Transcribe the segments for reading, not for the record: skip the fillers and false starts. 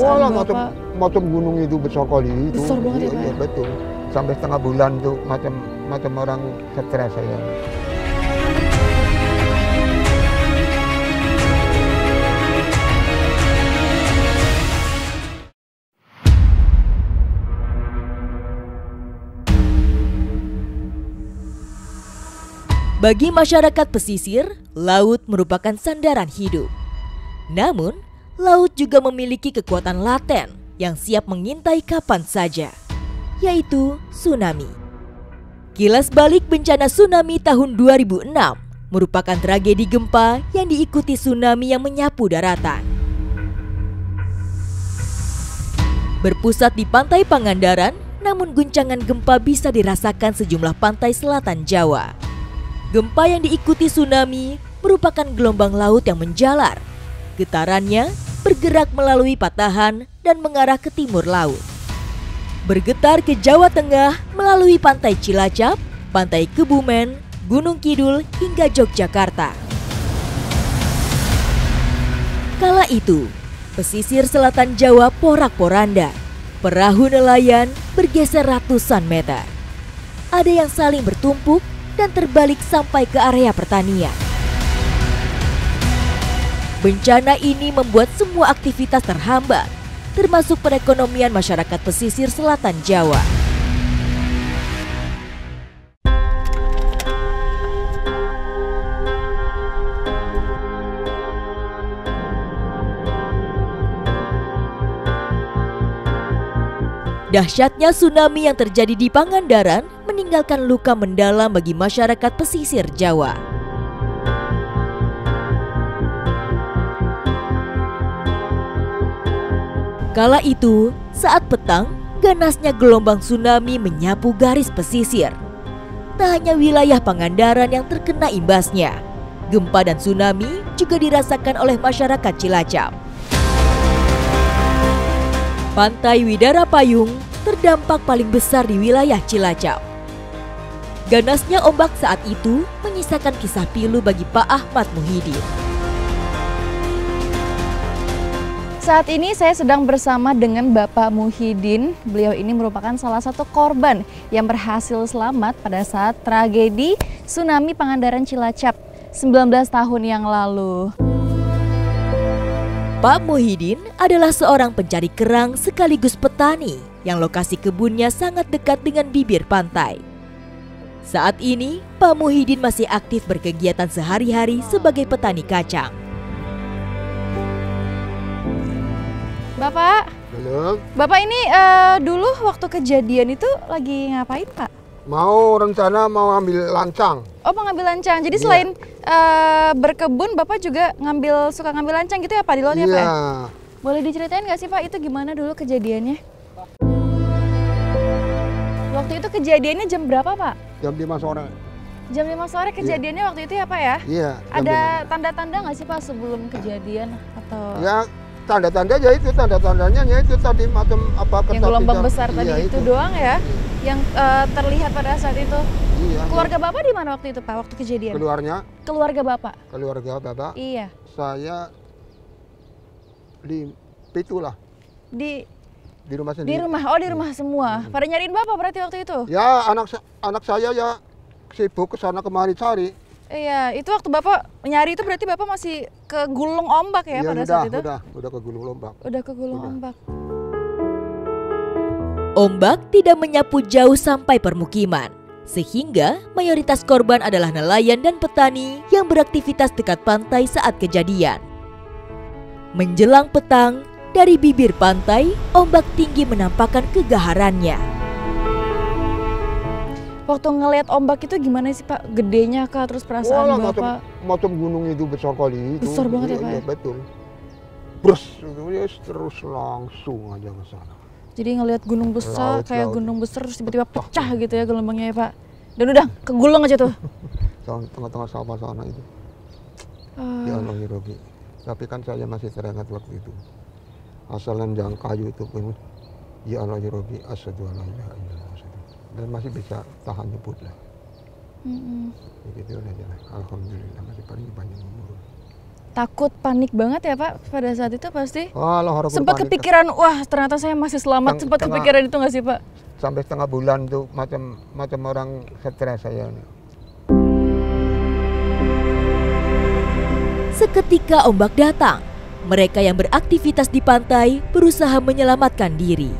Walah, Bapak. macam gunung itu besar kali itu. Besar banget ya, Pak, Iya, ya? betul. Sampai setengah bulan tuh macam orang stres saya. Bagi masyarakat pesisir, laut merupakan sandaran hidup. Namun, laut juga memiliki kekuatan laten yang siap mengintai kapan saja, yaitu tsunami. Kilas balik bencana tsunami tahun 2006 merupakan tragedi gempa yang diikuti tsunami yang menyapu daratan. Berpusat di pantai Pangandaran, namun guncangan gempa bisa dirasakan sejumlah pantai selatan Jawa. Gempa yang diikuti tsunami merupakan gelombang laut yang menjalar. Getarannya bergerak melalui patahan dan mengarah ke timur laut. Bergetar ke Jawa Tengah melalui pantai Cilacap, pantai Kebumen, Gunung Kidul hingga Yogyakarta. Kala itu, pesisir selatan Jawa porak-poranda. Perahu nelayan bergeser ratusan meter. Ada yang saling bertumpuk dan terbalik sampai ke area pertanian. Bencana ini membuat semua aktivitas terhambat, termasuk perekonomian masyarakat pesisir selatan Jawa. Dahsyatnya tsunami yang terjadi di Pangandaran meninggalkan luka mendalam bagi masyarakat pesisir Jawa. Kala itu, saat petang, ganasnya gelombang tsunami menyapu garis pesisir. Tak hanya wilayah Pangandaran yang terkena imbasnya, gempa dan tsunami juga dirasakan oleh masyarakat Cilacap. Pantai Widara Payung terdampak paling besar di wilayah Cilacap. Ganasnya ombak saat itu menyisakan kisah pilu bagi Pak Ahmad Muhyiddin. Saat ini saya sedang bersama dengan Bapak Muhyiddin. Beliau ini merupakan salah satu korban yang berhasil selamat pada saat tragedi tsunami Pangandaran Cilacap 19 tahun yang lalu. Pak Muhyiddin adalah seorang pencari kerang sekaligus petani yang lokasi kebunnya sangat dekat dengan bibir pantai. Saat ini, Pak Muhyiddin masih aktif berkegiatan sehari-hari sebagai petani kacang. Bapak, Belum. Bapak ini dulu waktu kejadian itu lagi ngapain, Pak? Mau rencana mau ambil lancang. Oh, mau ngambil lancang. Jadi Iya. selain berkebun, Bapak juga suka ngambil lancang gitu ya, Pak, di laut ya, Pak? Iya. Ya? Boleh diceritain nggak sih, Pak, itu gimana dulu kejadiannya? Waktu itu kejadiannya jam berapa, Pak? Jam 5 sore. Jam 5 sore kejadiannya waktu itu ya, Pak ya? Iya. jam Ada 5. tanda-tanda nggak sih, Pak, sebelum kejadian atau Ya, tanda-tanda ya itu, tanda-tandanya ya itu tadi macam apa yang gelombang ketakutan. besar tadi Iya, itu doang ya? Yang terlihat pada saat itu. Iya. Keluarga Bapak di mana waktu itu, Pak, waktu kejadian? Keluarnya, Keluarga Bapak? keluarga Bapak, Iya. saya di Pitu lah, Di di rumah sendiri. Di rumah, oh di rumah semua. Pada nyariin Bapak berarti waktu itu? Ya, anak saya ya sibuk ke sana kemari cari. Iya, itu waktu Bapak nyari itu berarti Bapak masih ke gulung ombak ya Iya, pada saat itu? udah ke gulung lombak. Udah ke gulung Udah. ombak. Ombak tidak menyapu jauh sampai permukiman, sehingga mayoritas korban adalah nelayan dan petani yang beraktivitas dekat pantai saat kejadian. Menjelang petang, dari bibir pantai, ombak tinggi menampakkan kegaharannya. Waktu ngelihat ombak itu gimana sih, Pak? Gedenya kah, terus perasaan Walah, Bapak? macam gunung itu besar kali itu. Besar banget ya, Pak, Iya, ya? betul. Brus, terus langsung aja ke sana. Jadi ngelihat gunung besar, Laut, kayak laut. gunung besar terus tiba-tiba pecah gitu ya gelombangnya ya, Pak. Dan udah kegulung aja tuh. Tengah-tengah sawah sana itu. Ah, Ya Allah ya Rabbi. Tapi kan saya masih teringat waktu itu. Asal nendang kayu itu pun. Ya Allah ya Rabbi. Asyhadu an la ilaha illallah. Dan masih bisa tahan nyebut lah. mm-mm. Begitu aja lah. Alhamdulillah masih paling banyak umur. Takut, panik banget ya Pak pada saat itu pasti? Sempat panik. kepikiran, wah ternyata saya masih selamat, sempat kepikiran itu nggak sih Pak? Sampai setengah bulan tuh macam orang stres saya. Seketika ombak datang, mereka yang beraktivitas di pantai berusaha menyelamatkan diri.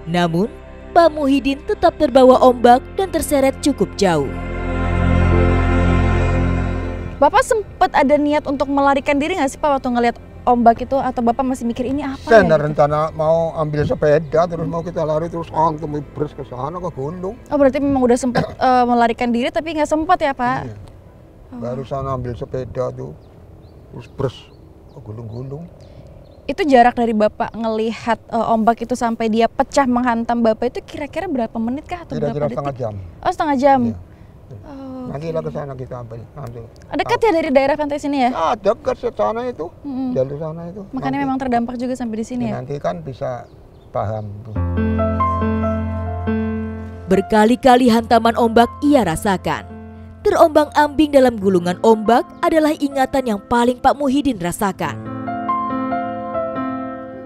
Namun, Pak Muhyiddin tetap terbawa ombak dan terseret cukup jauh. Bapak sempat ada niat untuk melarikan diri nggak sih Pak waktu ngelihat ombak itu, atau Bapak masih mikir ini apa Saya ya? rencana mau ambil sepeda terus mau kita lari terus antum bers ke sana ke gunung. Oh berarti memang udah sempat melarikan diri tapi nggak sempat ya Pak? Iya. Baru sana ambil sepeda tuh terus bers ke gunung-gunung. Itu jarak dari Bapak ngelihat ombak itu sampai dia pecah menghantam Bapak itu kira-kira berapa menit kah atau berapa Kira-kira detik? setengah jam. Oh setengah jam. Iya. Nanti lah ke sana kita ambil. Dekat ya dari daerah pantai sini ya? Ah, dekat sana itu. Jalur sana itu. Makanya memang terdampak juga sampai di sini ya? Nanti kan bisa paham tuh. Berkali-kali hantaman ombak ia rasakan. Terombang-ambing dalam gulungan ombak adalah ingatan yang paling Pak Muhyiddin rasakan.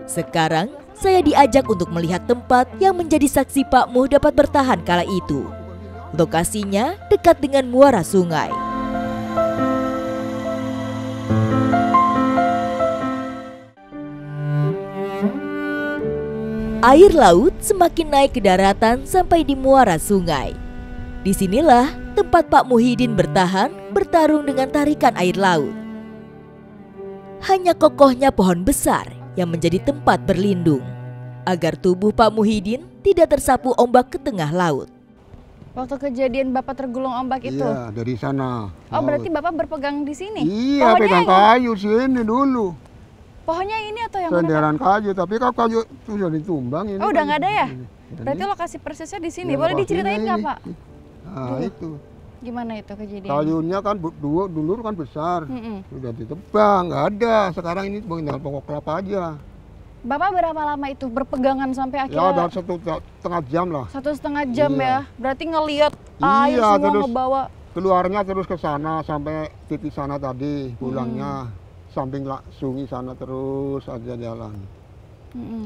Sekarang, saya diajak untuk melihat tempat yang menjadi saksi Pak Muh dapat bertahan kala itu. Lokasinya dekat dengan muara sungai. Air laut semakin naik ke daratan sampai di muara sungai. Disinilah tempat Pak Muhyiddin bertahan bertarung dengan tarikan air laut. Hanya kokohnya pohon besar yang menjadi tempat berlindung agar tubuh Pak Muhyiddin tidak tersapu ombak ke tengah laut. Waktu kejadian Bapak tergulung ombak itu? Iya, dari sana. Oh berarti Bapak berpegang di sini? Iya, pegang kayu sini dulu. Pohonnya ini atau yang mana? Senderan kayu, tapi kalau kayu itu sudah ditumbang ini. Oh udah nggak ada ya? Ini. Berarti lokasi persisnya di sini. Ya, Boleh diceritain nggak Pak? Nah itu. Gimana itu kejadian? Kayunya kan dulu kan besar. Sudah ditebang, nggak ada. Sekarang ini tinggal pokok kelapa aja. Bapak berapa lama itu berpegangan sampai akhirnya? Ya udah 1,5 jam lah. 1,5 jam Iya. ya? Berarti ngelihat air semua terus ngebawa. Keluarnya terus ke sana sampai titik sana tadi, pulangnya samping sungai sana terus aja jalan.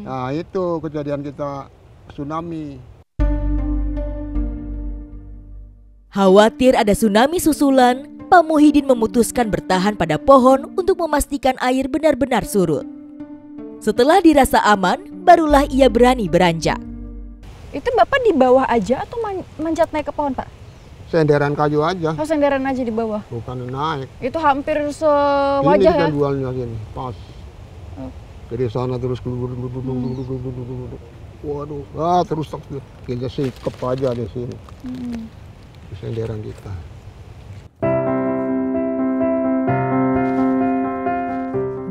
Nah itu kejadian kita tsunami. Khawatir ada tsunami susulan, Pak Muhyiddin memutuskan bertahan pada pohon untuk memastikan air benar-benar surut. Setelah dirasa aman, barulah ia berani beranjak. Itu Bapak di bawah aja atau manjat naik ke pohon Pak? Senderan kayu aja. Oh senderan aja di bawah? Bukan naik. Itu hampir sewajah ya? Ini dualnya sini, pas. Dari sana terus waduh, terus kita sikap aja di sini. Di senderan kita.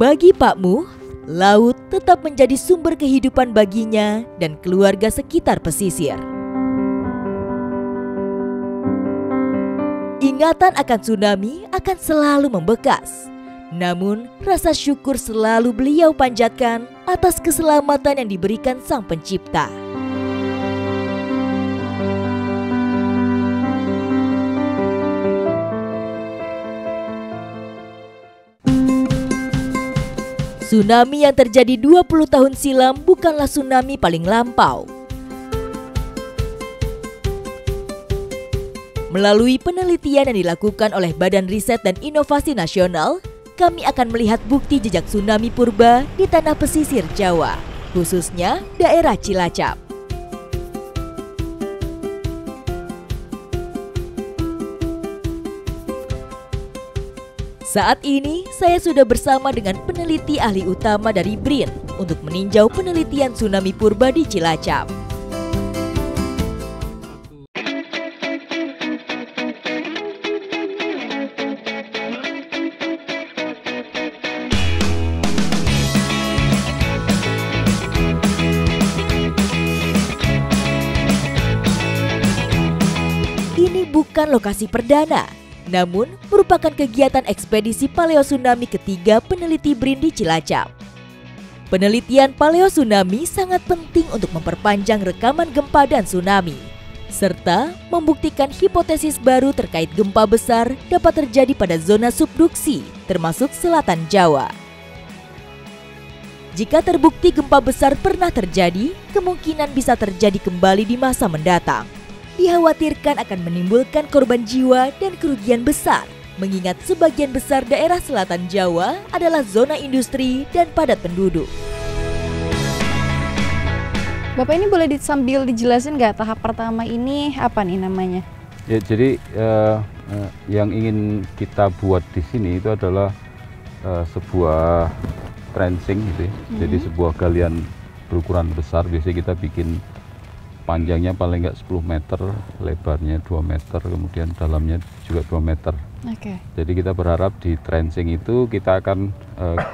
Bagi Pak Muh, laut tetap menjadi sumber kehidupan baginya dan keluarga sekitar pesisir. Ingatan akan tsunami akan selalu membekas. Namun, rasa syukur selalu beliau panjatkan atas keselamatan yang diberikan Sang Pencipta. Tsunami yang terjadi 20 tahun silam bukanlah tsunami paling lampau. Melalui penelitian yang dilakukan oleh Badan Riset dan Inovasi Nasional, kami akan melihat bukti jejak tsunami purba di tanah pesisir Jawa, khususnya daerah Cilacap. Saat ini, saya sudah bersama dengan peneliti ahli utama dari BRIN untuk meninjau penelitian tsunami purba di Cilacap. Ini bukan lokasi perdana, namun merupakan kegiatan ekspedisi paleotsunami ketiga peneliti BRIN di Cilacap. Penelitian paleotsunami sangat penting untuk memperpanjang rekaman gempa dan tsunami, serta membuktikan hipotesis baru terkait gempa besar dapat terjadi pada zona subduksi termasuk selatan Jawa. Jika terbukti gempa besar pernah terjadi, kemungkinan bisa terjadi kembali di masa mendatang. Dikhawatirkan akan menimbulkan korban jiwa dan kerugian besar, mengingat sebagian besar daerah selatan Jawa adalah zona industri dan padat penduduk. Bapak ini boleh sambil dijelasin nggak tahap pertama ini apa nih namanya? Ya, jadi yang ingin kita buat di sini itu adalah sebuah trenching gitu ya. Jadi sebuah galian berukuran besar, biasanya kita bikin panjangnya paling nggak 10 meter, lebarnya 2 meter, kemudian dalamnya juga 2 meter. Oke. Jadi kita berharap di trenching itu kita akan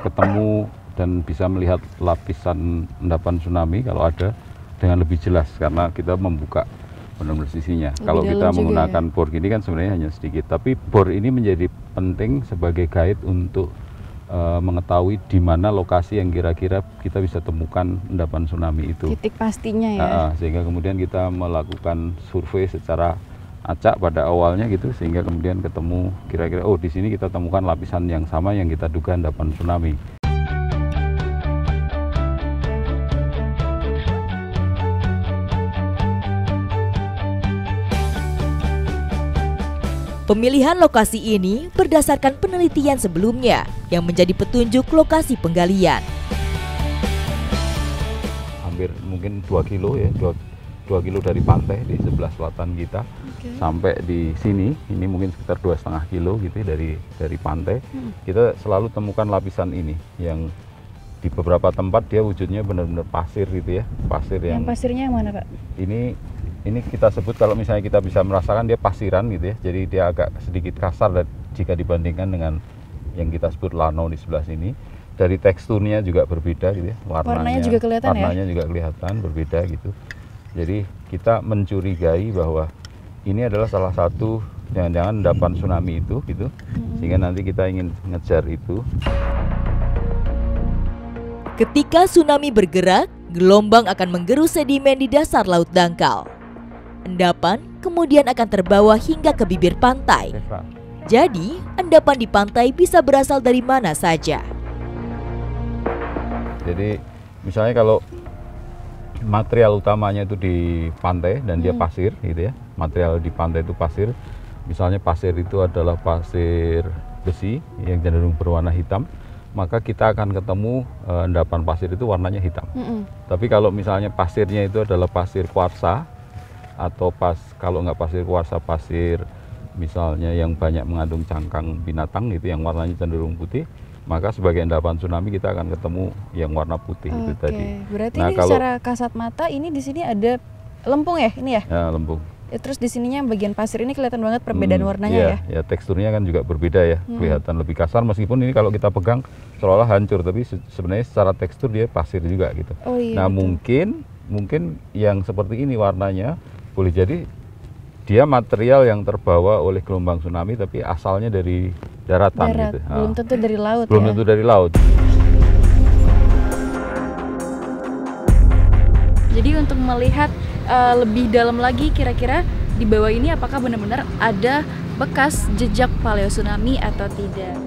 ketemu dan bisa melihat lapisan endapan tsunami kalau ada dengan lebih jelas, karena kita membuka benar-benar sisinya. Kalau kita menggunakan bor gini kan sebenarnya hanya sedikit, tapi bor ini menjadi penting sebagai guide untuk mengetahui di mana lokasi yang kira-kira kita bisa temukan endapan tsunami itu. Titik pastinya ya. Sehingga kemudian kita melakukan survei secara acak pada awalnya gitu, sehingga kemudian ketemu kira-kira oh di sini kita temukan lapisan yang sama yang kita duga endapan tsunami. Pemilihan lokasi ini berdasarkan penelitian sebelumnya yang menjadi petunjuk lokasi penggalian. Hampir mungkin 2 kilo ya, 2 kilo dari pantai di sebelah selatan kita. Sampai di sini, ini mungkin sekitar 2,5 kilo gitu ya, dari pantai. Kita selalu temukan lapisan ini yang di beberapa tempat dia wujudnya benar-benar pasir gitu ya. Pasir yang pasirnya yang mana, Pak? Ini kita sebut kalau misalnya kita bisa merasakan dia pasiran gitu ya, jadi dia agak sedikit kasar jika dibandingkan dengan yang kita sebut lano di sebelah sini. Dari teksturnya juga berbeda gitu ya, warnanya juga kelihatan, juga kelihatan berbeda gitu. Jadi kita mencurigai bahwa ini adalah salah satu jangan-jangan endapan tsunami itu gitu, sehingga nanti kita ingin ngejar itu. Ketika tsunami bergerak, gelombang akan menggerus sedimen di dasar laut dangkal. Endapan kemudian akan terbawa hingga ke bibir pantai. Jadi, endapan di pantai bisa berasal dari mana saja. Jadi, misalnya kalau material utamanya itu di pantai dan dia pasir gitu ya. Material di pantai itu pasir. Misalnya pasir itu adalah pasir besi yang cenderung berwarna hitam, maka kita akan ketemu endapan pasir itu warnanya hitam. Tapi kalau misalnya pasirnya itu adalah pasir kuarsa, atau kalau nggak pasir kuarsa, pasir misalnya yang banyak mengandung cangkang binatang gitu yang warnanya cenderung putih, maka sebagai endapan tsunami kita akan ketemu yang warna putih itu tadi. Berarti ini secara kasat mata ini di sini ada lempung ya, ini ya? Ya, lempung. Terus di sininya bagian pasir ini kelihatan banget perbedaan warnanya ya? Ya, teksturnya kan juga berbeda ya, kelihatan lebih kasar, meskipun ini kalau kita pegang seolah hancur, tapi sebenarnya secara tekstur dia pasir juga gitu. Nah, mungkin yang seperti ini warnanya boleh jadi dia material yang terbawa oleh gelombang tsunami, tapi asalnya dari daratan gitu. Belum tentu dari laut. Belum tentu dari laut. Jadi untuk melihat lebih dalam lagi kira-kira di bawah ini apakah benar-benar ada bekas jejak paleo tsunami atau tidak.